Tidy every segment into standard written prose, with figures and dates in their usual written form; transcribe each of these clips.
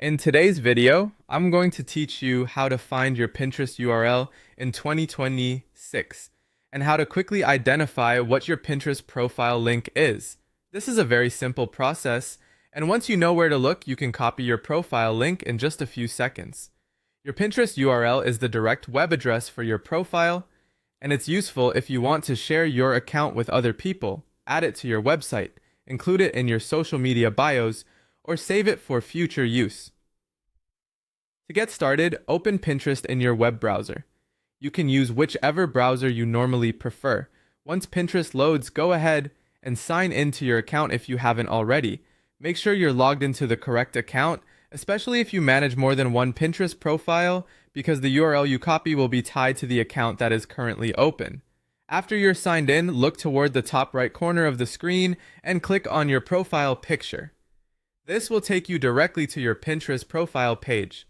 In today's video, I'm going to teach you how to find your Pinterest URL in 2026 and how to quickly identify what your Pinterest profile link is. This is a very simple process, and once you know where to look, you can copy your profile link in just a few seconds. Your Pinterest URL is the direct web address for your profile, and it's useful if you want to share your account with other people, add it to your website, include it in your social media bios, or save it for future use. To get started, open Pinterest in your web browser. You can use whichever browser you normally prefer. Once Pinterest loads, go ahead and sign into your account if you haven't already. Make sure you're logged into the correct account, especially if you manage more than one Pinterest profile, because the URL you copy will be tied to the account that is currently open. After you're signed in, look toward the top right corner of the screen and click on your profile picture. This will take you directly to your Pinterest profile page.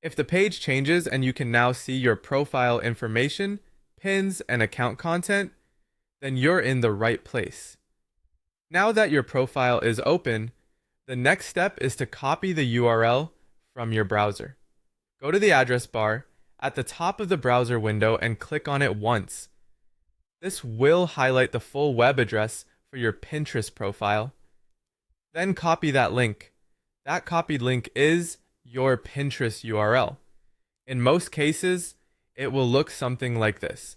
If the page changes and you can now see your profile information, pins, and account content, then you're in the right place. Now that your profile is open, the next step is to copy the URL from your browser. Go to the address bar at the top of the browser window and click on it once. This will highlight the full web address for your Pinterest profile. Then copy that link. That copied link is your Pinterest URL. In most cases, it will look something like this: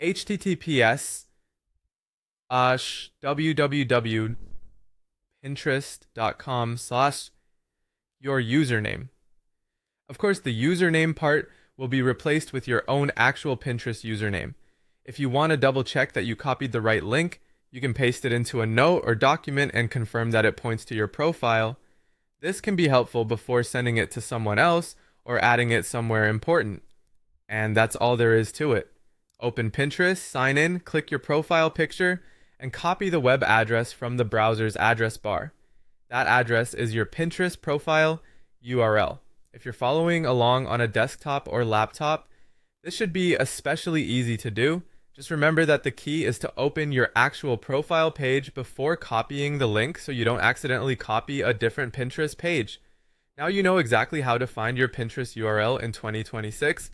https://www.pinterest.com/your username. Of course, the username part will be replaced with your own actual Pinterest username. If you want to double check that you copied the right link, you can paste it into a note or document and confirm that it points to your profile. This can be helpful before sending it to someone else or adding it somewhere important. And that's all there is to it. Open Pinterest, sign in, click your profile picture, and copy the web address from the browser's address bar. That address is your Pinterest profile URL. If you're following along on a desktop or laptop, this should be especially easy to do. Just remember that the key is to open your actual profile page before copying the link so you don't accidentally copy a different Pinterest page. Now you know exactly how to find your Pinterest URL in 2026.